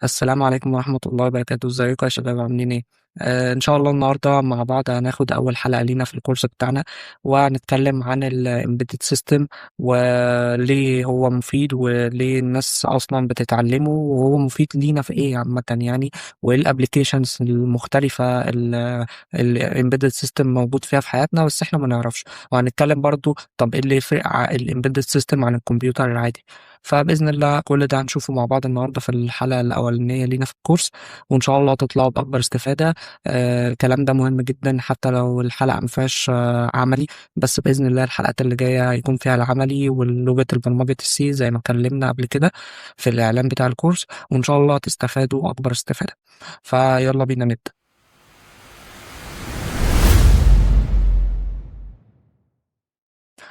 السلام عليكم ورحمة الله وبركاته. ازيكم يا شباب؟ عاملين ايه؟ ان شاء الله النهارده مع بعض هناخد اول حلقة لينا في الكورس بتاعنا، وهنتكلم عن الامبيدد سيستم وليه هو مفيد وليه الناس اصلا بتتعلمه، وهو مفيد لينا في ايه عامة يعني، وايه الابليكيشنز المختلفة الامبيدد سيستم موجود فيها في حياتنا بس احنا ما نعرفش. وهنتكلم برضو طب ايه اللي يفرق الامبيدد سيستم عن الكمبيوتر العادي. فبإذن الله كل ده هنشوفه مع بعض النهاردة في الحلقة الأولانية لينا في الكورس، وإن شاء الله تطلعوا بأكبر استفادة. الكلام ده مهم جدا حتى لو الحلقة مفيهاش عملي، بس بإذن الله الحلقات اللي جاية هيكون فيها العملي ولغة البرمجة السي زي ما اتكلمنا قبل كده في الإعلان بتاع الكورس، وإن شاء الله تستفادوا أكبر استفادة. فيلا بينا نبدأ.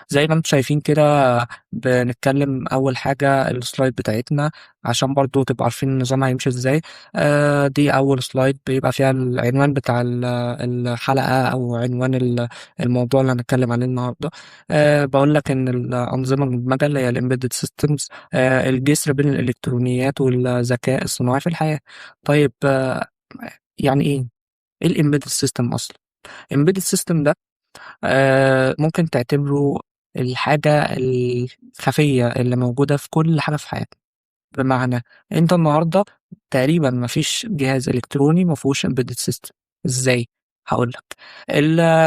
زي ما انتم شايفين كده، بنتكلم اول حاجه السلايد بتاعتنا عشان برضو تبقوا عارفين النظام هيمشي ازاي. دي اول سلايد بيبقى فيها العنوان بتاع الحلقه او عنوان الموضوع اللي هنتكلم عليه النهارده. بقول لك ان الانظمه المدمجه اللي هي الامبيدد سيستمز، الجسر بين الالكترونيات والذكاء الصناعي في الحياه. طيب، يعني ايه الامبيدد سيستم اصلا؟ الامبيدد سيستم ده ممكن تعتبره الحاجة الخفية اللي موجودة في كل حاجة في حياتنا. بمعنى انت النهاردة تقريبا مفيش جهاز الكتروني مفهوش embedded system. ازاي؟ هقول لك.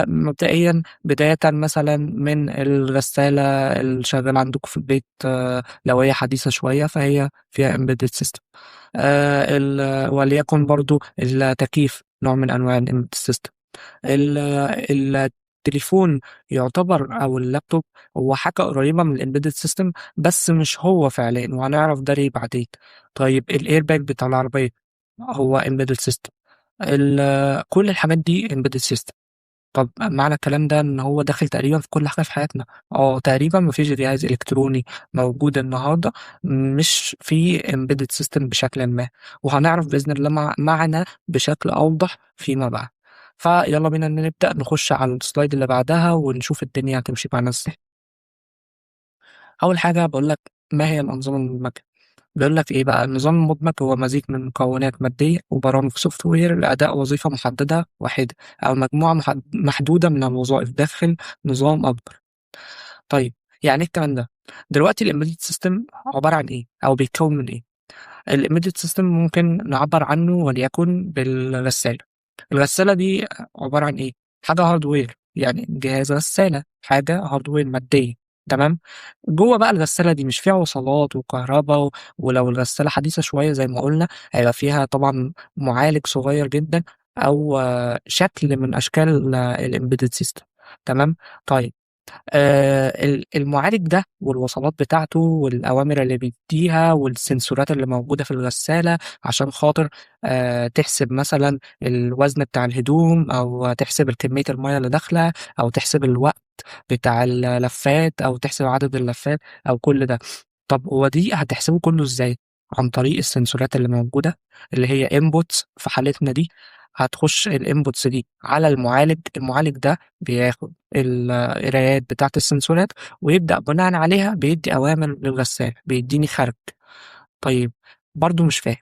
مبدئيا بداية مثلا من الغسالة اللي شغالة عندكم في البيت، لو هي حديثة شوية فهي فيها embedded system. وليكن برضو التكييف نوع من أنواع الامبيدد سيستم. التليفون يعتبر او اللابتوب هو حاجه قريبه من الامبيدد سيستم، بس مش هو فعليا، وهنعرف ده ليه بعدين. طيب الايرباج بتاع العربيه هو امبيدد سيستم. كل الحاجات دي امبيدد سيستم. طب معنى الكلام ده ان هو داخل تقريبا في كل حاجه في حياتنا. تقريبا مفيش جهاز الكتروني موجود النهارده مش فيه امبيدد سيستم بشكل ما، وهنعرف باذن الله معنا بشكل اوضح فيما بعد. فيلا بينا نبدا نخش على السلايد اللي بعدها ونشوف الدنيا هتمشي معانا ازاي. اول حاجه بقول لك ما هي الانظمه المدمجه. بيقول لك ايه بقى؟ النظام المدمج هو مزيج من مكونات ماديه وبرامج سوفت وير لاداء وظيفه محدده واحده، او مجموعه محدوده من الوظائف داخل نظام اكبر. طيب، يعني ايه الكلام ده؟ دلوقتي الامبيدد سيستم عباره عن ايه او بيتكون من ايه؟ الامبيدد سيستم ممكن نعبر عنه وليكن بالغساله. الغساله دي عباره عن ايه؟ حاجه هاردوير، يعني جهاز غساله، حاجه هاردوير ماديه. تمام. جوه بقى الغساله دي مش فيها وصلات وكهرباء ولو الغساله حديثه شويه زي ما قلنا هيبقى فيها طبعا معالج صغير جدا، او شكل من اشكال الامبيدد سيستم. تمام. طيب، المعالج ده والوصلات بتاعته والأوامر اللي بيديها والسنسورات اللي موجودة في الغسالة عشان خاطر تحسب مثلا الوزن بتاع الهدوم، أو تحسب كمية المية اللي داخلة، أو تحسب الوقت بتاع اللفات، أو تحسب عدد اللفات، أو كل ده. طب هو دي هتحسبه كله إزاي؟ عن طريق السنسورات اللي موجودة، اللي هي inputs في حالتنا دي. هتخش الانبوتس دي على المعالج ده بياخد القرايات بتاعة السنسورات، ويبدأ بناء عليها بيدي أوامر للغسالة، بيديني خرج. طيب، برضو مش فاهم.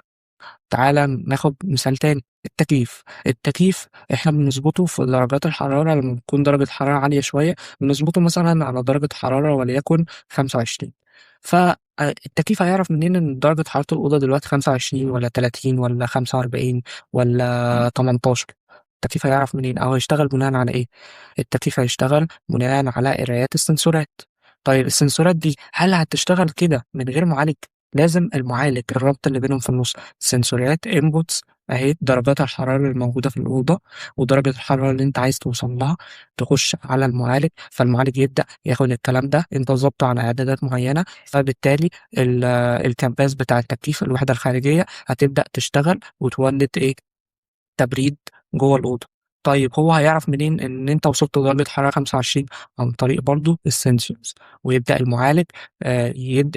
تعالى ناخد مثال تاني. التكييف احنا بنظبطه في درجات الحرارة. لما بتكون درجة حرارة عالية شوية بنظبطه مثلا على درجة حرارة وليكن 25. فالتكييف هيعرف منين ان درجة حرارة الأوضة دلوقتي 25 ولا 30 ولا 45 ولا 18؟ التكييف هيعرف منين او هيشتغل بناء على ايه؟ التكييف هيشتغل بناء على قرايات السنسورات. طيب السنسورات دي هل هتشتغل كده من غير معالج؟ لازم المعالج، الرابط اللي بينهم في النص. السنسوريات انبوتس اهي درجات الحرارة الموجودة في الأوضة ودرجة الحرارة اللي انت عايز توصل لها، تخش على المعالج، فالمعالج يبدأ ياخد الكلام ده انت ظبطه على اعدادات معينة، فبالتالي الكامباس بتاع التكييف، الوحدة الخارجية، هتبدأ تشتغل وتولد ايه؟ تبريد جوه الأوضة. طيب هو هيعرف منين ان انت وصلت لدرجة حرارة 25؟ عن طريق برضو السنسورز. ويبدأ المعالج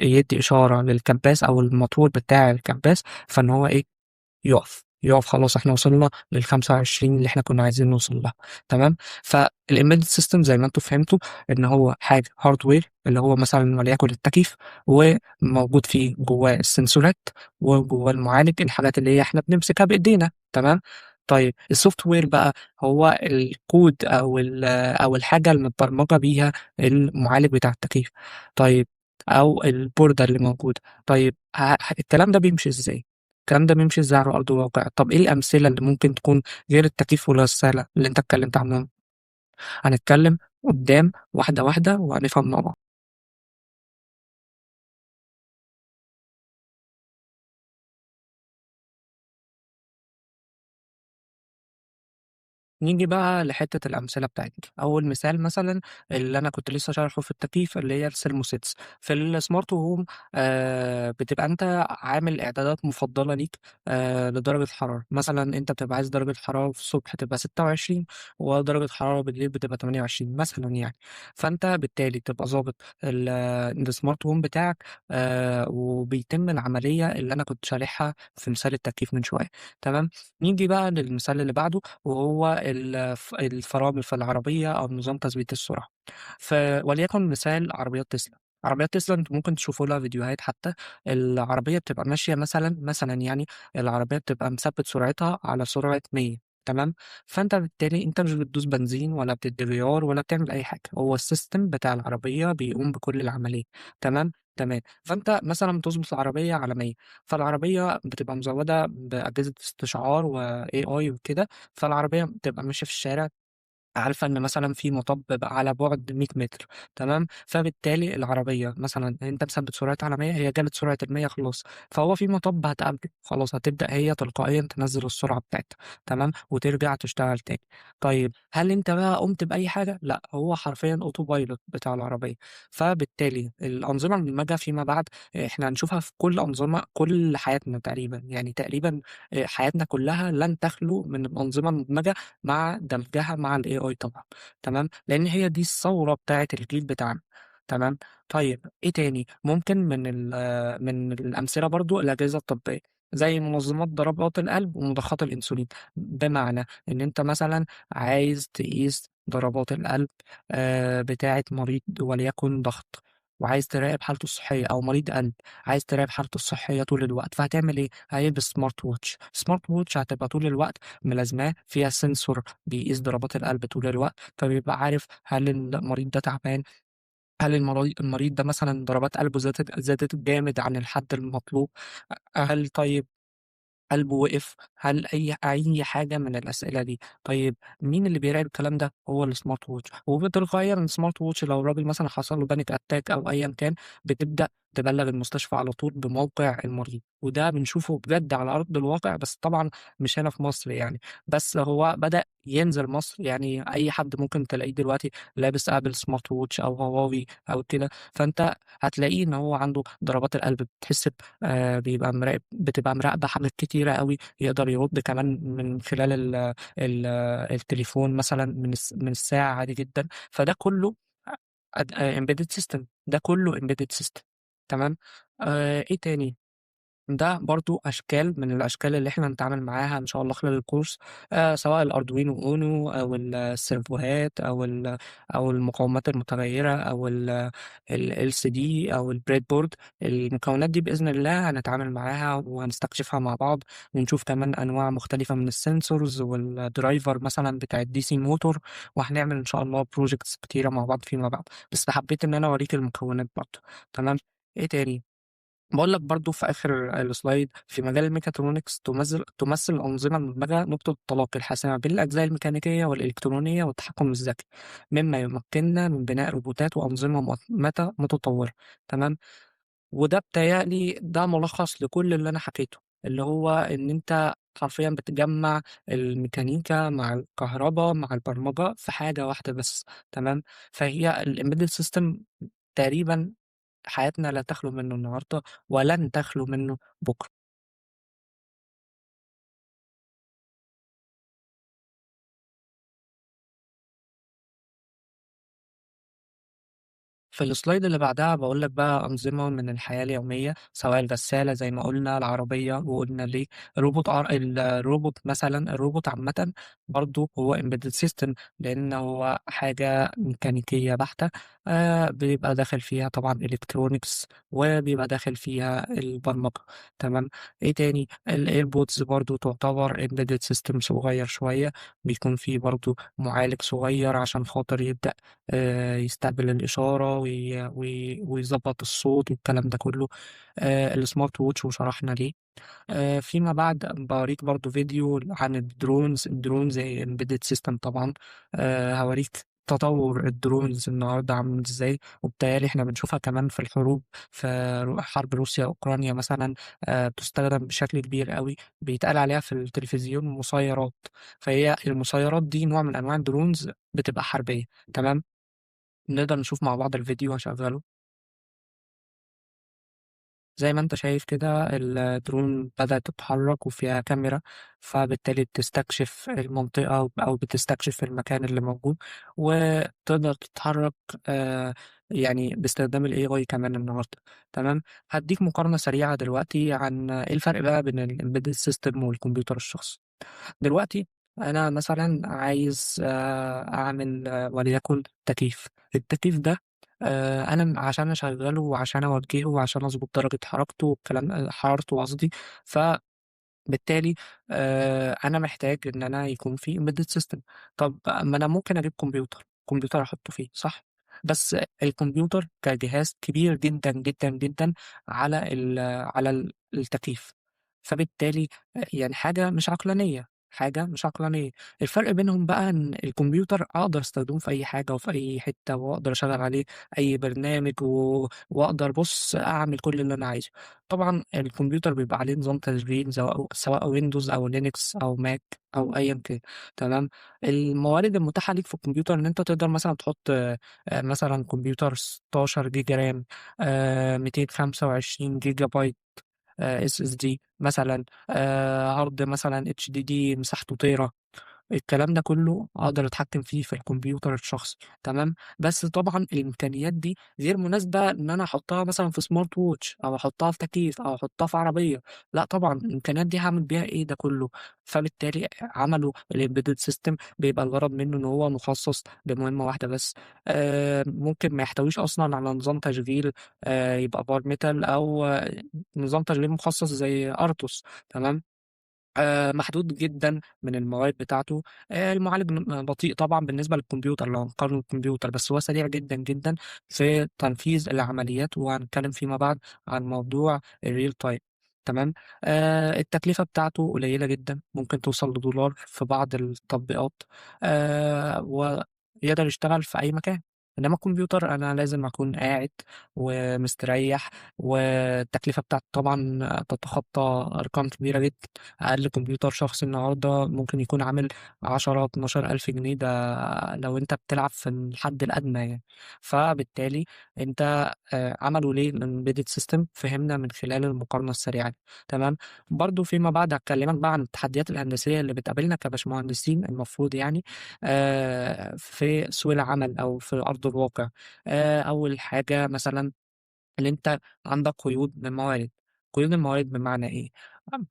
يدي إشارة للكباس او الموتور بتاع الكباس، فان هو ايه؟ يقف. يقف خلاص إحنا وصلنا لل25 اللي إحنا كنا عايزين نوصل لها، تمام. فالembedded system زي ما أنتم فهمتوا إن هو حاجة hardware اللي هو مثلًا وليكن التكييف، وموجود فيه جواه السنسورات، وجواه المعالج، الحاجات اللي هي إحنا بنمسكها بإيدينا، تمام. طيب الsoftware بقى هو الكود أو الحاجة المتبرمجة بيها المعالج بتاع التكييف، طيب أو البوردة اللي موجودة. طيب الكلام ده بيمشي إزاي؟ الكلام ده بيمشي إزاي على أرض الواقع؟ طب إيه الأمثلة اللي ممكن تكون غير التكييف والغسالة اللي أنت اتكلمت عنهم؟ هنتكلم قدّام واحدة، واحدة وهنفهم مع بعض. نيجي بقى لحتة الأمثلة بتاعتنا، أول مثال مثلًا اللي أنا كنت لسه شارحه في التكييف اللي هي الthermostats في الsmart home. بتبقى أنت عامل إعدادات مفضلة ليك لدرجة الحرارة، مثلًا أنت بتبقى عايز درجة الحرارة في الصبح تبقى 26 ودرجة الحرارة بالليل بتبقى 28 مثلًا يعني، فأنت بالتالي تبقى ضابط الsmart home بتاعك وبيتم العملية اللي أنا كنت شارحها في مثال التكييف من شوية، تمام. نيجي بقى للمثال اللي بعده وهو الفرامل في العربية أو نظام تثبيت السرعة. وليكن مثال عربيات تسلا. عربيات تسلا أنتم ممكن تشوفوا لها فيديوهات حتى، العربية بتبقى ماشية مثلًا يعني العربية بتبقى مثبت سرعتها على سرعة 100، تمام. فأنت بالتالي أنت مش بتدوس بنزين ولا بتدّي غيار ولا بتعمل أي حاجة، هو السيستم بتاع العربية بيقوم بكل العملية، تمام، تمام. فأنت مثلًا بتضبط العربية على 100، فالعربية بتبقى مزودة بأجهزة استشعار وAI وكده، فالعربية بتبقى ماشية في الشارع عارفة إن مثلًا في مطب بقى على بُعد 100 متر، تمام. فبالتالي العربية مثلًا أنت مثبت سرعتها على 100، هي جابت سرعة ال100 خلاص، فهو في مطب هتقابله، خلاص هتبدأ هي تلقائيًا تنزّل السرعة بتاعتها، تمام، وترجع تشتغل تاني. طيب هل أنت بقى قُمت بأي حاجة؟ لأ، هو حرفيًا autopilot بتاع العربية. فبالتالي الأنظمة المدمجة فيما بعد إحنا هنشوفها في كل كل حياتنا تقريبًا، يعني تقريبًا حياتنا كلها لن تخلو من الأنظمة المدمجة مع دمجها مع الAI طبعًا، تمام، لإن هي دي الثورة بتاعة الجيل بتاعنا، تمام. طيب إيه تاني؟ ممكن من الأمثلة برضه الأجهزة الطبية، زي منظمات ضربات القلب ومضخات الأنسولين، بمعنى إن أنت مثلًا عايز تقيس ضربات القلب بتاعة مريض وليكن ضغط، وعايز تراقب حالته الصحية أو مريض قلب، عايز تراقب حالته الصحية طول الوقت، فهتعمل إيه؟ هيلبس smart watch، smart watch هتبقى طول الوقت ملازماه فيها sensor بيقيس ضربات القلب طول الوقت، فبيبقى عارف هل المريض ده تعبان، هل المريض ده مثلًا ضربات قلبه زادت جامد عن الحد المطلوب، هل طيب قلبه وقف، هل أي حاجة من الأسئلة دي. طيب مين اللي بيراقب الكلام ده؟ هو الsmart watch، وبتلقائيًا الsmart watch لو الراجل مثلًا حصل له panic attack أو أيًا كان، بتبدأ تبلّغ المستشفى على طول بموقع المريض، وده بنشوفه بجد على أرض الواقع، بس طبعًا مش هنا في مصر يعني، بس هو بدأ ينزل مصر، يعني أي حد ممكن تلاقيه دلوقتي لابس Apple smart watch أو هواوي أو كده، فأنت هتلاقيه إن هو عنده ضربات القلب بتتحسب، بيبقى بتبقى مراقبة حاجات كتيرة أوي، يقدر يرُد كمان من خلال ال التليفون مثلًا من الساعة عادي جدًا، فده كُلّه embedded system، ده كُلّه embedded system، تمام. إيه تاني؟ ده برضه أشكال من الأشكال اللي إحنا هنتعامل معاها إن شاء الله خلال الcourse، سواء الArduino Uno أو السيرفوهات أو المقاومات المتغيرة أو الLCD أو الbreadboard. المكونات دي بإذن الله هنتعامل معاها وهنستكشفها مع بعض، ونشوف كمان أنواع مختلفة من الsensors والdriver مثلًا بتاع الDC motor، وهنعمل إن شاء الله projects كتيرة مع بعض فيما بعد، بس حبيت إن أنا أوريك المكونات برضه، تمام. إيه تاني؟ باقول لك برضه في آخر الslide في مجال الmechatronics تمثل الأنظمة المدمجة نقطة التلاقي الحاسمة بين الأجزاء الميكانيكية والإلكترونية والتحكم الذكي، مما يمكننا من بناء روبوتات وأنظمة مؤقتة متطورة، تمام. وده بيتهيأ لي ده ملخص لكل اللي أنا حكيته، اللي هو إن أنت حرفيًا بتجمّع الميكانيكا مع الكهربا مع البرمجة في حاجة واحدة بس، تمام. فهي الembedded system تقريبًا حياتنا لا تخلو منه النهارده ولن تخلو منه بُكرة. في السلايد اللي بعدها باقول لك بقى أنظمة من الحياة اليومية، سواء الغسالة زي ما قُلنا، العربية وقُلنا ليه، الروبوت مثلًا، الروبوت عامةً برضه هو embedded system لإن هو حاجة ميكانيكية بحتة، بيبقى داخل فيها طبعًا electronics وبيبقى داخل فيها البرمجة، تمام. إيه تاني، الairpods برضه تعتبر embedded system صغير شوية، بيكون فيه برضه معالج صغير عشان خاطر يبدأ يستقبل الإشارة ويضبّط الصوت والكلام ده كلّه، الsmart watch وشرحنا ليه. فيما بعد باوريك برضه فيديو عن الdrones embedded system طبعًا، هاوريك تطوّر الdrones النهارده عامل إزاي، وبيتهيأ لي إحنا بنشوفها كمان في الحروب، في حرب روسيا وأوكرانيا مثلًا، بتُستخدم بشكل كبير أوي، بيتقال عليها في التلفزيون مسيّرات، فهي المسيّرات دي نوع من أنواع الdrones بتبقى حربية، تمام. نقدر نشوف مع بعض الفيديو هاشغّله. زي ما أنت شايف كده الدرون بدأت تتحرك وفيها كاميرا، فبالتالي بتستكشف المنطقة أو بتستكشف المكان اللي موجود، وتقدر تتحرك يعني باستخدام الAI كمان النهارده، تمام. هادّيك مقارنة سريعة دلوقتي عن إيه الفرق بقى بين الembedded system والكمبيوتر الشخصي. دلوقتي أنا مثلًا عايز أعمل وليكن تكييف، التكييف ده أنا عشان أشغّله وعشان أوجّهه وعشان أضبط درجة حرارته والكلام حرارته قصدي، بالتالي أنا محتاج إن أنا يكون في embedded system. طب ما أنا ممكن أجيب كمبيوتر أحطه فيه صح؟ بس الكمبيوتر كجهاز كبير جدًا، جدًا، جدًا على التكييف، فبالتالي يعني حاجة مش عقلانية. الفرق بينهم بقى إن الكمبيوتر أقدر أستخدمه في أي حاجة وفي أي حتة وأقدر أشغّل عليه أي برنامج وأقدر بُص أعمل كل اللي أنا عايزه. طبعًا الكمبيوتر بيبقى عليه نظام تشغيل سواء Windows أو Linux أو Mac أو أيًا كان، تمام. الموارد المتاحة ليك في الكمبيوتر إن أنت تقدر مثلًا تحط مثلًا كمبيوتر 16 جيجا رام، 225 جيجا بايت SSD مثلًا، هارد مثلًا HDD مساحته تيرا. الكلام ده كله أقدر أتحكم فيه في الكمبيوتر الشخصي، تمام. بس طبعًا الإمكانيات دي غير مناسبة إن أنا أحطها مثلًا في smart watch أو أحطها في تكييف أو أحطها في عربية، لأ طبعًا الإمكانيات دي هاعمل بيها إيه ده كله؟ فبالتالي عملوا الembedded system بيبقى الغرض منه إن هو مخصص لمهمة واحدة بس، ممكن ما يحتويش أصلًا على نظام تشغيل يبقى bare metal أو نظام تشغيل مخصص زي Artus، تمام. محدود جدًا من المواد بتاعته، المعالج بطيء طبعًا بالنسبة للكمبيوتر لو هنقارنه بالكمبيوتر، بس هو سريع جدًا، جدًا في تنفيذ العمليات، وهنتكلم فيما بعد عن موضوع الreal time، تمام. التكلفة بتاعته قليلة جدًا، ممكن توصل لدولار في بعض التطبيقات، ويقدر يشتغل في أي مكان، إنما الكمبيوتر أنا لازم أكون قاعد ومستريح، والتكلفة بتاعته طبعًا تتخطى أرقام كبيرة جدًا. أقل كمبيوتر شخصي النهارده ممكن يكون عامل 10، 12,000 جنيه، ده لو أنت بتلعب في الحد الأدنى يعني. فبالتالي أنت عملوا ليه الembedded system فهمنا من خلال المقارنة السريعة دي، تمام. برضه فيما بعد هاكلمك بقى عن التحديات الهندسية اللي بتقابلنا كباشمهندسين المفروض يعني في سوق العمل أو في أرض الواقع. أول حاجة مثلًا اللي أنت عندك قيود للموارد. قيود الموارد بمعنى إيه؟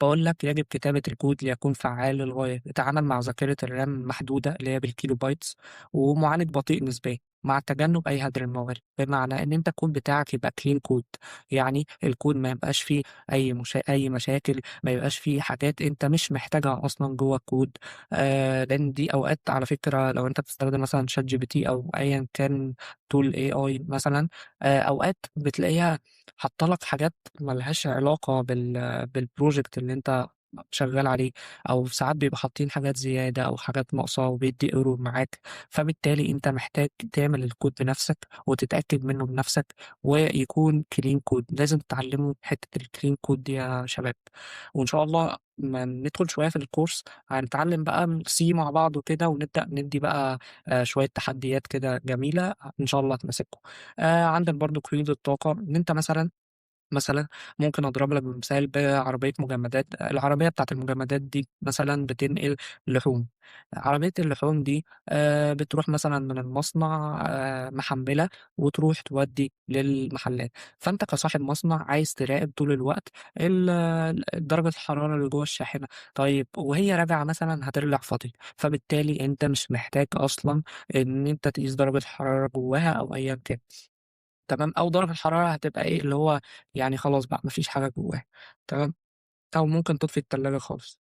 باقول لك يجب كتابة الكود ليكون فعّال للغاية، يتعامل مع ذاكرة الرام محدودة اللي هي بالكيلوبايتس، ومعالج بطيء نسبيًا، مع تجنب أي هدر الموارد، بمعنى إن أنت الكود بتاعك يبقى clean code، يعني الكود ما يبقاش فيه أي مشاكل، ما يبقاش فيه حاجات أنت مش محتاجها أصلًا جوّه الكود، لإن دي أوقات على فكرة لو أنت بتستخدم مثلًا ChatGPT أو أيًا كان tool AI مثلًا، أوقات بتلاقيها حاطة لك حاجات ما لهاش علاقة بالproject اللي أنت شغال عليه، أو ساعات بيبقوا حاطين حاجات زيادة أو حاجات ناقصة وبيدّي error معاك، فبالتالي أنت محتاج تعمل الكود بنفسك وتتأكد منه بنفسك ويكون clean code، لازم تتعلموا حتة الclean code دي يا شباب. وإن شاء الله أمّا ندخل شوية في الcourse هنتعلم بقى C مع بعض وكده، ونبدأ ندّي بقى شوية تحديات كده جميلة إن شاء الله تناسبكم. عندك برضه قيود الطاقة، إن أنت مثلًا مثلًا ممكن أضرب لك بمثال بعربية مجمدات، العربية بتاعة المجمدات دي مثلًا بتنقل لحوم، عربية اللحوم دي بتروح مثلًا من المصنع محمّلة وتروح تودّي للمحلات، فأنت كصاحب مصنع عايز تراقب طول الوقت درجة الحرارة اللي جوّه الشاحنة، طيب وهي راجعة مثلًا هترجع فاضية، فبالتالي أنت مش محتاج أصلًا إن أنت تقيس درجة الحرارة جواها أو أيًا كان. تمام، أو درجة الحرارة هتبقى إيه، اللي هو يعني خلاص بقى ما فيش حاجة جواها، تمام، أو ممكن تطفي التلاجة خالص.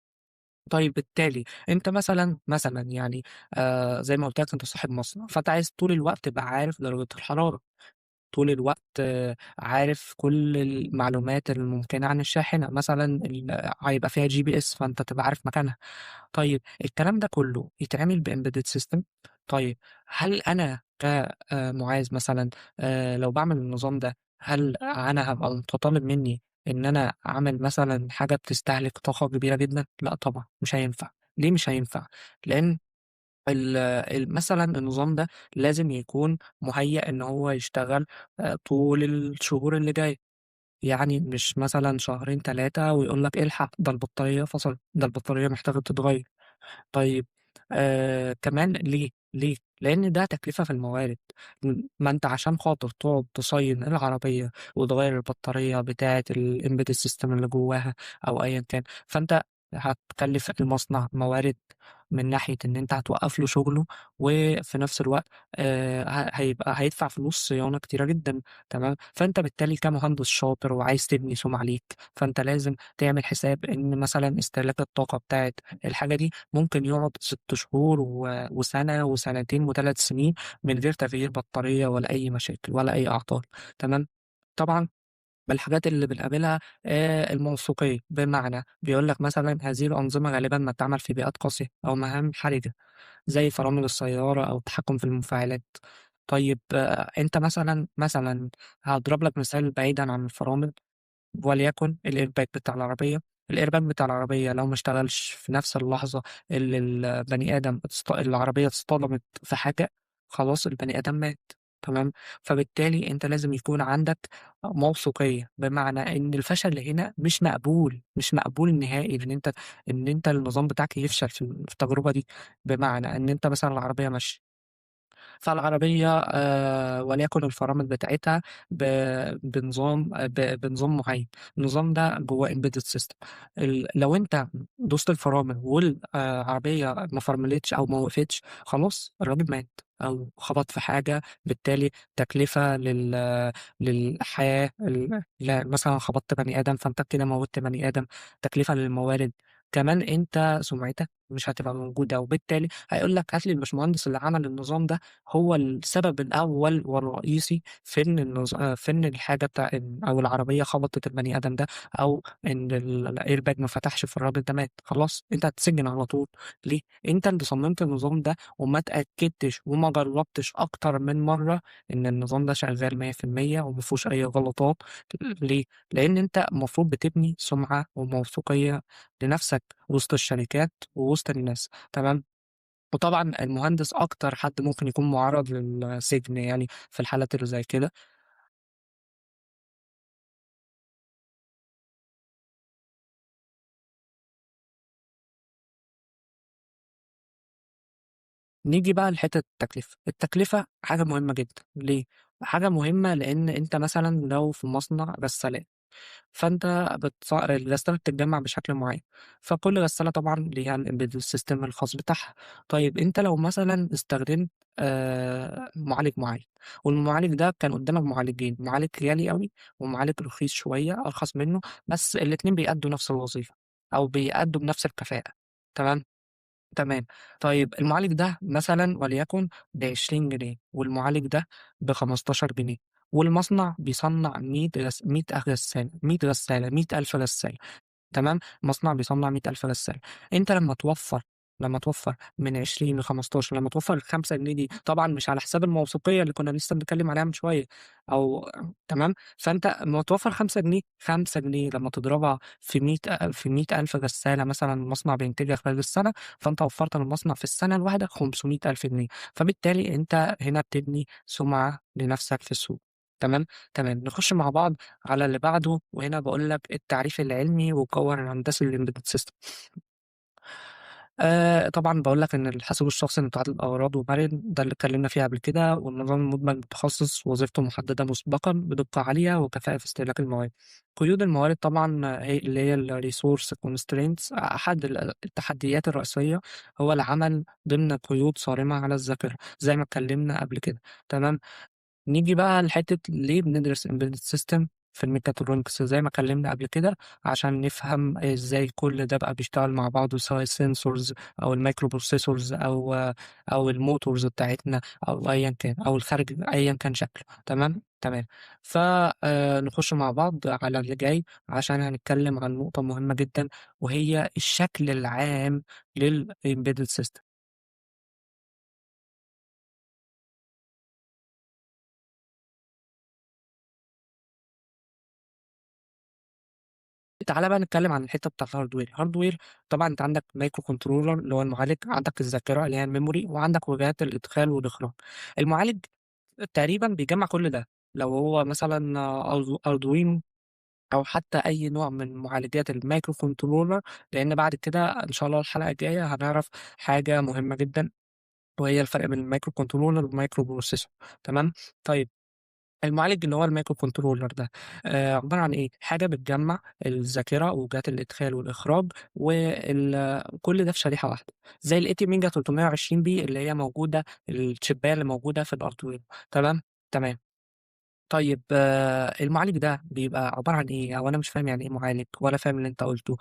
طيب بالتالي أنت مثلًا يعني زي ما قُلت لك أنت صاحب مصنع، فأنت عايز طول الوقت تبقى عارف درجة الحرارة، طول الوقت عارف كل المعلومات الممكنة عن الشاحنة، مثلًا هيبقى فيها GPS فأنت تبقى عارف مكانها. طيب الكلام ده كله يتعمل بembedded system؟ طيب هل أنا مُعاذ مثلًا لو باعمل النظام ده، هل أنا هابقى متطلب منّي إن أنا أعمل مثلًا حاجة بتستهلك طاقة كبيرة جدًا؟ لأ طبعًا مش هينفع، ليه مش هينفع؟ لإن مثلًا النظام ده لازم يكون مُهيأ إن هو يشتغل طول الشهور اللي جاية، يعني مش مثلًا شهرين 3 ويقول لك الحق ده البطارية فصلت، ده البطارية محتاجة تتغيّر. طيب كمان ليه؟ لإن ده تكلفة في الموارد، ما أنت عشان خاطر تقعد تصين العربية وتغيّر البطارية بتاعة الembedded system اللي جواها أو أيًا كان، فأنت هتكلّف المصنع موارد من ناحية إن أنت هتوقّف له شغله، وفي نفس الوقت هيبقى هيدفع فلوس صيانة كتيرة جدًا، تمام، فأنت بالتالي كمهندس شاطر وعايز تبني سُمعة ليك، فأنت لازم تعمل حساب إن مثلًا استهلاك الطاقة بتاعة الحاجة دي ممكن يقعد 6 شهور وسنة وسنتين و3 سنين من غير تغيير بطارية ولا أي مشاكل ولا أي أعطال، تمام. طبعًا من الحاجات اللي بنقابلها الموثوقية، بمعنى بيقول لك مثلًا هذه الأنظمة غالبًا ما تعمل في بيئات قاسية أو مهام حرجة، زي فرامل السيارة أو التحكم في المفاعلات. طيب أنت مثلًا هاضرب لك مثال بعيدًا عن الفرامل وليكن الairbag بتاع العربية، الairbag بتاع العربية لو ما اشتغلش في نفس اللحظة اللي البني آدم العربية اصطدمت في حاجة، خلاص البني آدم مات، تمام؟ فبالتالي أنت لازم يكون عندك موثوقية، بمعنى إن الفشل هنا مش مقبول، مش مقبول نهائي إن أنت النظام بتاعك يفشل في التجربة دي، بمعنى إن أنت مثلًا العربية ماشية فالعربية وليكن الفرامل بتاعتها ب بنظام معيّن، النظام ده جوّاه embedded system لو أنت دوست الفرامل عربية ما فرملتش أو ما وقفتش، خلاص الراجل مات أو خبط في حاجة، بالتالي تكلفة للحياة مثلًا خبطت بني آدم، فأنت كده موّتت بني آدم، تكلفة للموارد، كمان أنت سُمعتك مش هتبقى موجودة، وبالتالي هيقول لك هات لي الباشمهندس اللي عمل النظام ده هو السبب الأول والرئيسي في إن الحاجة أو العربية خبطت البني آدم ده، أو إن الairbag ما فتحش فالراجل ده مات، خلاص أنت هتتسجن على طول، ليه؟ أنت اللي صممت النظام ده وما اتأكدتش وما جربتش أكتر من مرة إن النظام ده شغال 100% وما فيهوش أي غلطات، ليه؟ لإن أنت المفروض بتبني سمعة وموثوقية لنفسك وسط الشركات ووسط الناس، تمام؟ وطبعًا المهندس أكتر حد ممكن يكون مُعرّض للسجن يعني في الحالات اللي زي كده. نيجي بقى لحتّة التكلفة، التكلفة حاجة مهمة جدًا، ليه؟ حاجة مهمة لإن أنت مثلًا لو في مصنع غسالات، فأنت الغسالة بتتجمّع بشكل معيّن، فكل غسالة طبعًا ليها الsystem الخاص بتاعها. طيب أنت لو مثلًا استخدمت معالج معيّن، والمعالج ده كان قدّامك معالجين، معالج غالي أوي ومعالج رخيص شوية أرخص منّه، بس الاتنين بيأدّوا نفس الوظيفة أو بيأدّوا بنفس الكفاءة، تمام؟ تمام. طيب المعالج ده مثلًا وليكن ب20 جنيه والمعالج ده ب15 جنيه، والمصنع بيصنّع 100 غسالة، 100 غسالة، 100.000 غسالة. تمام، مصنع بيصنّع 100.000 غسالة، أنت لمّا توفّر من 20 ل15 لمّا توفّر ال5 جنيه دي، طبعًا مش على حساب الموثوقية اللي كنا لسه بنتكلّم عليها من شوية أو تمام، فأنت أمّا توفّر 5 جنيه، 5 جنيه لمّا تضربها في 100.000 غسالة مثلًا المصنع بينتجها خلال السنة، فأنت وفّرت للمصنع في السنة الواحدة 500.000 جنيه، فبالتالي أنت هنا بتبني سُمعة لنَفْسك في السوق، تمام، تمام. نخش مع بعض على اللي بعده، وهنا باقول لك التعريف العلمي والجوهر الهندسي للembedded system. طبعًا باقول لك إن الحاسب الشخصي متعدد الأغراض ومرن، ده اللي اتكلمنا فيه قبل كده، والنظام المدمج متخصص وظيفته محددة مسبقًا بدقة عالية وكفاءة في استهلاك المواد. قيود الموارد طبعًا هي اللي هي الresource constraints. أحد التحديات الرئيسية هو العمل ضمن قيود صارمة على الذاكرة، زي ما اتكلمنا قبل كده. تمام. نيجي بقى لحتّة ليه بندرس embedded system في الmechatronics زي ما اتكلّمنا قبل كده، عشان نفهم إزاي كل ده بقى بيشتغل مع بعضه سواء الsensors أو الmicroprocessors أو الmotors بتاعتنا أو أيًا كان، أو الخارج أيًا كان شكله. تمام، تمام. ف نخش مع بعض على اللي جاي عشان هنتكلّم عن نقطة مهمة جدًا، وهي الشكل العام للembedded system. تعالَ بقى نتكلم عن الحتّة بتاعة الhardware. طبعًا أنت عندك micro controller اللي هو المعالج، عندك الذاكرة اللي هي الmemory، وعندك وجهات الإدخال والإخراج. المعالج تقريبًا بيجمّع كل ده، لو هو مثلًا Arduino أو حتى أي نوع من معالجات الmicro controller، لإن بعد كده إن شاء الله الحلقة الجاية هنعرف حاجة مهمة جدًا، وهي الفرق بين الmicro controller والmicro processor. تمام. طيب، المعالج اللي هو الmicro controller ده عبارة عن إيه؟ حاجة بتجمّع الذاكرة ووجهات الإدخال والإخراج كل ده في شريحة واحدة، زي الATmega 320B اللي هي موجودة، الشيباية اللي موجودة في الArduino. تمام، تمام. طيب، المعالج ده بيبقى عبارة عن إيه؟ أو أنا مش فاهم يعني إيه معالج ولا فاهم اللي أنت قُلته.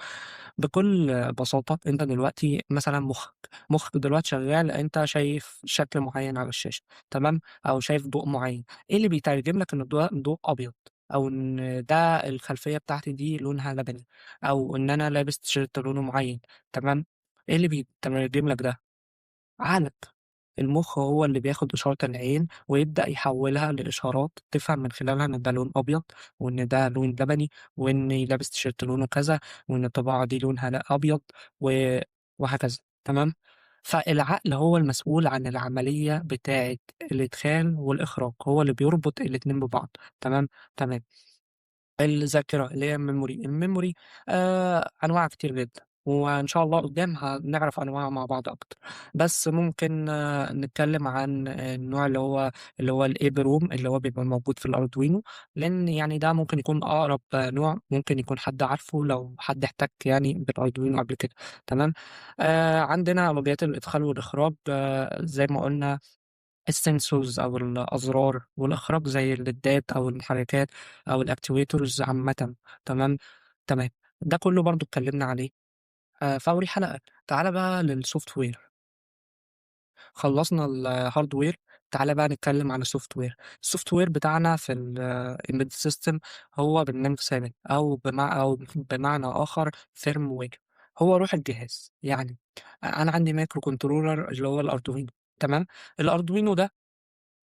بكل بساطة أنت دلوقتي مثلًا مُخّك دلوقتي شغّال، أنت شايف شكل معيّن على الشاشة. تمام، أو شايف ضوء معيّن. إيه اللي بيترجم لك إن ضوء أبيض، أو إن ده الخلفية بتاعتي دي لونها لبني، أو إن أنا لابس تيشيرت لونه معيّن. تمام. إيه اللي بيترجم لك ده؟ عقلك. المُخ هو اللي بياخد إشارة العين ويبدأ يحوّلها لإشارات تفهم من خلالها إن ده لون أبيض، وإن ده لون لبني، وإني لابس تيشيرت لونه كذا، وإن الطباعة دي لونها أبيض، و وهكذا. تمام. فالعقل هو المسؤول عن العملية بتاعة الإدخال والإخراج، هو اللي بيربط الاتنين ببعض. تمام، تمام. الذاكرة اللي هي الmemory أنواعها كتير جدًا، وإن شاء الله قدّام هنعرف أنواعها مع بعض أكتر. بس ممكن نتكلّم عن النوع اللي هو الEEPROM اللي هو بيبقى موجود في الArduino، لإن يعني ده ممكن يكون أقرب نوع ممكن يكون حد عارفه لو حد احتَك يعني بالArduino قبل كده. تمام. عندنا عمليات الإدخال والإخراج زي ما قُلنا الsensors أو الأزرار، والإخراج زي الليدات أو المحركات أو الactuators عامةً. تمام، تمام. ده كله برضه اتكلمنا عليه في أول حلقة. تعالَ بقى للsoftware. خلّصنا الhardware، تعالَ بقى نتكلم عن الsoftware. الsoftware بتاعنا في الembedded system هو برنامج ثابت، أو بمعنى آخر firmware. هو روح الجهاز. يعني أنا عندي microcontroller اللي هو الArduino. تمام. الArduino ده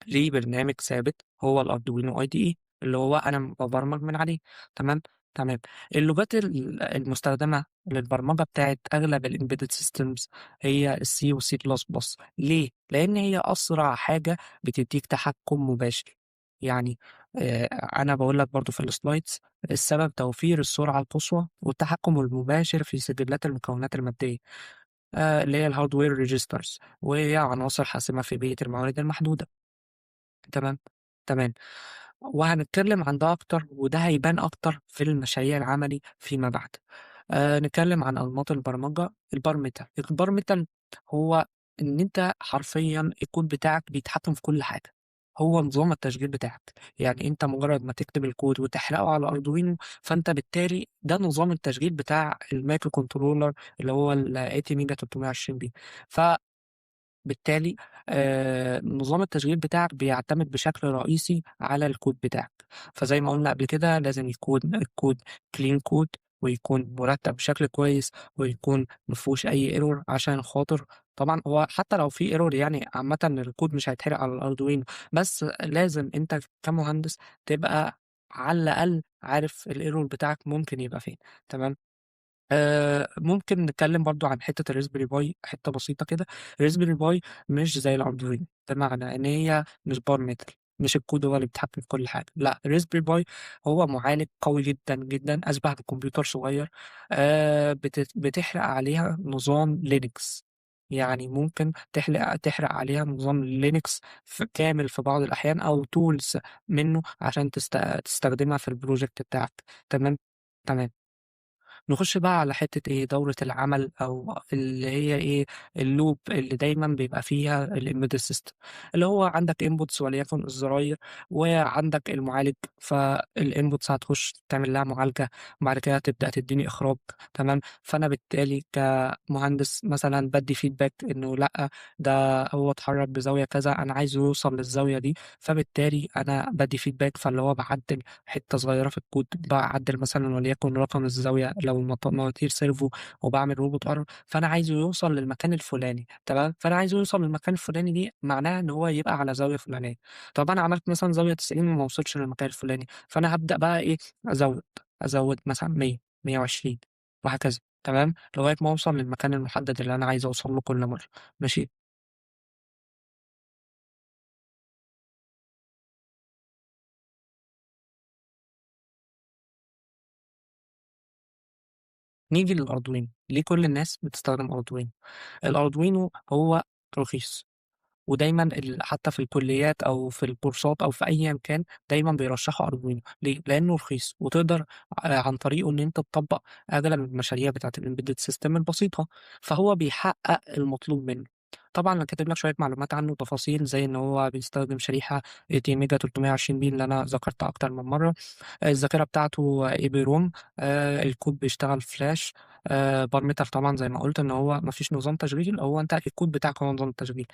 ليه برنامج ثابت هو الArduino IDE اللي هو أنا بابرمج من عليه. تمام، تمام. اللغات المستخدمة للبرمجة بتاعة أغلب الembedded systems هي الC وC++. ليه؟ لإن هي أسرع حاجة بتدّيك تحكُّم مباشر. يعني أنا باقول لك برضه في الslides السبب توفير السرعة القصوى والتحكُّم المباشر في سجلات المكونات المادية، اللي هي الhardware registers، وهي عناصر حاسمة في بيئة الموارد المحدودة. تمام، تمام. وهنتكلم عن ده أكتر، وده هيبان أكتر في المشاريع العملي فيما بعد. نتكلم عن أنماط البرمجة الBar Metal. الBar Metal هو إن أنت حرفيًا الكود بتاعك بيتحكم في كل حاجة، هو نظام التشغيل بتاعك. يعني أنت مجرد ما تكتب الكود وتحرقه على Arduino، فأنت بالتالي ده نظام التشغيل بتاع الmicro controller اللي هو الATmega 320B. ف بالتالي نظام التشغيل بتاعك بيعتمد بشكل رئيسي على الكود بتاعك. فزي ما قُلنا قبل كده لازم يكون الكود clean code، ويكون مُرتّب بشكل كويس، ويكون ما فيهوش أي error عشان خاطر طبعًا هو حتى لو في error يعني عامةً الكود مش هيتحرق على الArduino، بس لازم أنت كمهندس تبقى على الأقل عارف الerror بتاعك ممكن يبقى فين. تمام. ممكن نتكلم برضه عن حتّة الRaspberry Pi حتّة بسيطة كده. الRaspberry Pi مش زي الArduino، بمعنى إن هي مش Bare Metal. مش الكود هو اللي بيتحكم في كل حاجة، لأ الRaspberry Pi هو معالج قوي جدًا، جدًا، أشبه بكمبيوتر صغير بتحرق عليها نظام Linux، يعني ممكن تحرق عليها نظام Linux كامل في بعض الأحيان أو tools منه عشان تستخدمها في الproject بتاعك، تمام، تمام. نخش بقى على حتّة إيه، دورة العمل أو اللي هي إيه، الloop اللي دايمًا بيبقى فيها الembedded system، اللي هو عندك inputs وليكن الزراير، وعندك المعالج، فالinputs هتخش تعمل لها معالجة، وبعد كده تبدأ تدّيني إخراج، تمام، فأنا بالتالي كمهندس مثلًا بادّي feedback إنه لأ، ده هو اتحرك بزاوية كذا، أنا عايزه يوصل للزاوية دي، فبالتالي أنا بادّي feedback فاللي هو باعدّل حتّة صغيرة في الكود، باعدّل مثلًا وليكن رقم الزاوية لو مواتير سيرفو وباعمل robot arm فأنا عايزه يوصل للمكان الفلاني تمام، فأنا عايزه يوصل للمكان الفلاني دي معناها إن هو يبقى على زاوية فلانية، طب أنا عملت مثلًا زاوية 90 وما وصلش للمكان الفلاني، فأنا هابدأ بقى إيه، أزوّد مثلًا 100، 120 وهكذا تمام، لغاية ما أوصل للمكان المحدد اللي أنا عايز أوصل له كل مرة، ماشي. نيجي للArduino، ليه كل الناس بتستخدم Arduino؟ الArduino هو رخيص. ودايمًا حتى في الكليات أو في الكورسات أو في أيًا كان، دايمًا بيرشحوا أردوينو، ليه؟ لإنه رخيص وتقدر عن طريقه إن أنت تطبّق أغلب المشاريع بتاعة الembedded system البسيطة، فهو بيحقق المطلوب منه. طبعًا أنا كاتب لك شوية معلومات عنه وتفاصيل زي إن هو بيستخدم شريحة ATmega 320B اللي أنا ذكرتها أكتر من مرّة، الذاكرة بتاعته EEPROM، الكود بيشتغل فلاش، parameter طبعًا زي ما قُلت إن هو ما فيش نظام تشغيل، هو أنت الكود بتاعك هو نظام التشغيل.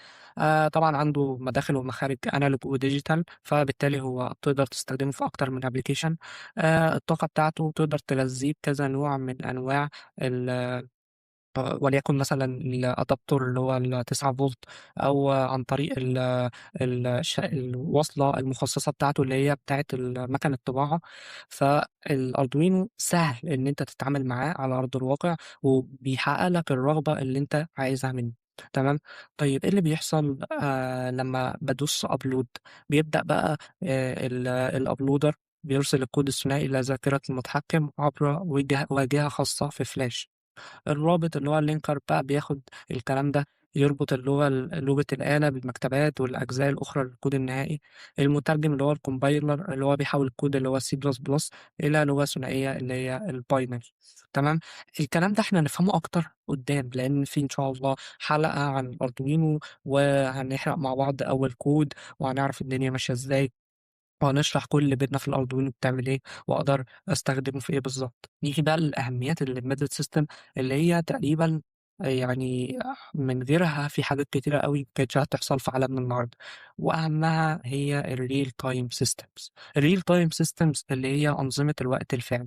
طبعًا عنده مداخل ومخارج analog وdigital فبالتالي هو تقدر تستخدمه في أكتر من application. الطاقة بتاعته تقدر تلغيه بكذا نوع من أنواع ال وليكن مثلًا الadapter اللي هو ال9 فولت أو عن طريق الوصلة المخصصة بتاعته اللي هي بتاعة مَكَن الطباعة، فالأردوينو سهل إن أنت تتعامل معاه على أرض الواقع، وبيحقق لك الرغبة اللي أنت عايزها منه، تمام. طيب إيه اللي بيحصل لمّا بادوس upload بيبدأ بقى الuploader بيرسل الكود الثنائي إلى ذاكرة المتحكم عبر واجهة خاصة في فلاش. الرابط اللي هو الlinker بقى بياخد الكلام ده يربط لغة الآلة بالمكتبات والأجزاء الأخرى للكود النهائي، المترجم اللي هو الcompiler اللي هو بيحوّل الكود اللي هو C++ إلى لغة ثنائية اللي هي الbinary تمام، الكلام ده إحنا هنفهمه أكتر قدّام، لإن في إن شاء الله حلقة عن الأردوينو وهنحرق مع بعض أول كود وهنعرف الدنيا ماشية إزاي. وهنشرح كل بيتنا في الأردوينو بتعمل إيه، وأقدر أستخدمه في إيه بالضبط. نيجي بقى لأهميات الembedded system اللي هي تقريبًا يعني من غيرها في حاجات كتيرة أوي ما كانتش هتحصل في عالمنا النهارده، وأهمها هي الreal time systems. الreal time systems اللي هي أنظمة الوقت الفعلي،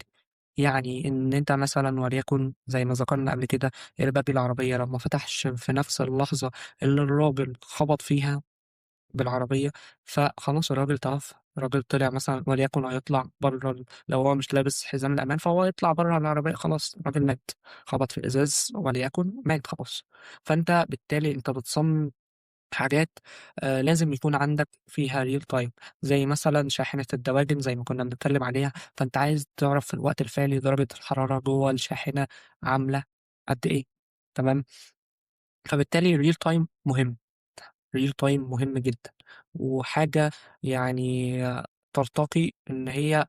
يعني إن أنت مثلًا وليكن زي ما ذكرنا قبل كده airbag العربية لو ما فتحش في نفس اللحظة اللي الراجل خبط فيها بالعربية، فخلاص الراجل توفّى، الراجل طلع مثلًا وليكن هيطلع برّه لو هو مش لابس حزام الأمان فهو هيطلع برّه العربية خلاص الراجل مات، خبط في الإزاز وليكن مات خلاص. فأنت بالتالي أنت بتصمم حاجات لازم يكون عندك فيها real time زي مثلًا شاحنة الدواجن زي ما كنا بنتكلم عليها، فأنت عايز تعرف في الوقت الفعلي درجة الحرارة جوّه الشاحنة عاملة قد إيه، تمام؟ فبالتالي الreal time مهم. real time مهم جدًا، وحاجة يعني ترتقي إن هي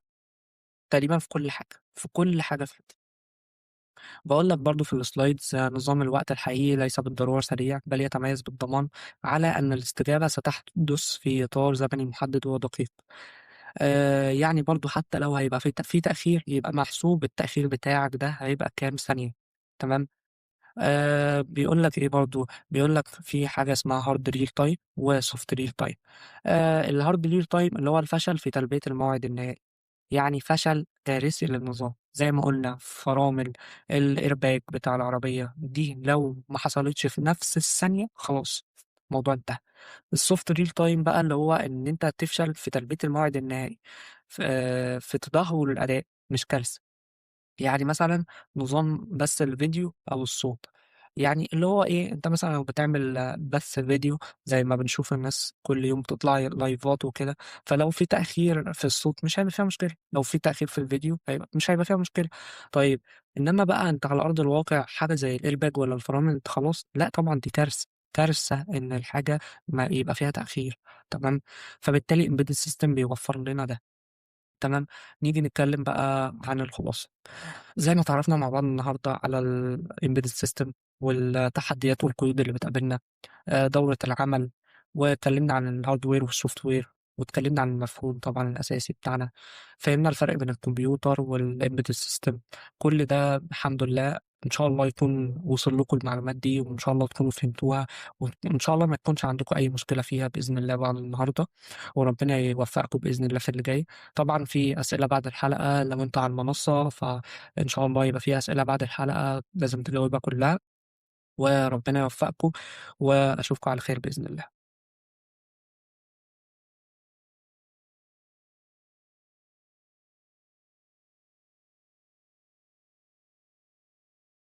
تقريبًا في كل حاجة، في كل حاجة في حياتي. باقول لك برضه في الslides نظام الوقت الحقيقي ليس بالضرورة سريع، بل يتميز بالضمان على أن الاستجابة ستحدث في إطار زمني محدد ودقيق. يعني برضه حتى لو هيبقى في تأخير، يبقى محسوب التأخير بتاعك ده هيبقى كام ثانية، تمام؟ بيقول لك إيه برضه، بيقول لك في حاجة اسمها hard real time وsoft real time. الhard real time اللي هو الفشل في تلبية الموعد النهائي، يعني فشل كارثي للنظام، زي ما قُلنا فرامل، الairbag بتاع العربية، دي لو ما حصلتش في نفس الثانية خلاص الموضوع انتهى. الsoft real time بقى اللي هو إن أنت تفشل في تلبية الموعد النهائي في تدهور الأداء مش كارثة. يعني مثلًا نظام بث الفيديو أو الصوت، يعني اللي هو إيه، أنت مثلًا لو بتعمل بث فيديو زي ما بنشوف الناس كل يوم تطلع لايفات وكده، فلو في تأخير في الصوت مش هيبقى فيها مشكلة، لو في تأخير في الفيديو مش هيبقى فيها مشكلة. طيب إنما بقى أنت على أرض الواقع حاجة زي الairbag والّا الفرامل أنت خلاص لأ طبعًا دي كارثة، كارثة إن الحاجة ما يبقى فيها تأخير تمام، فبالتالي embedded system بيوفّر لنا ده تمام. نيجي نتكلم بقى عن الخلاصة. زي ما اتعرفنا مع بعض النهارده على الembedded system والتحديات والقيود اللي بتقابلنا، دورة العمل، واتكلمنا عن الhardware والsoftware، واتكلمنا عن المفهوم طبعًا الأساسي بتاعنا، فهمنا الفرق بين الكمبيوتر والembedded system. كل ده الحمد لله إن شاء الله يكون وصل لكم المعلومات دي، وإن شاء الله تكونوا فهمتوها، وإن شاء الله ما يكونش عندكم أي مشكلة فيها بإذن الله بعد النهارده، وربنا يوفقكم بإذن الله في اللي جاي. طبعًا في أسئلة بعد الحلقة لو أنتم على المنصة إن شاء الله يبقى في أسئلة بعد الحلقة لازم تجاوبها كلها، وربنا يوفقكم، وأشوفكم على خير بإذن الله.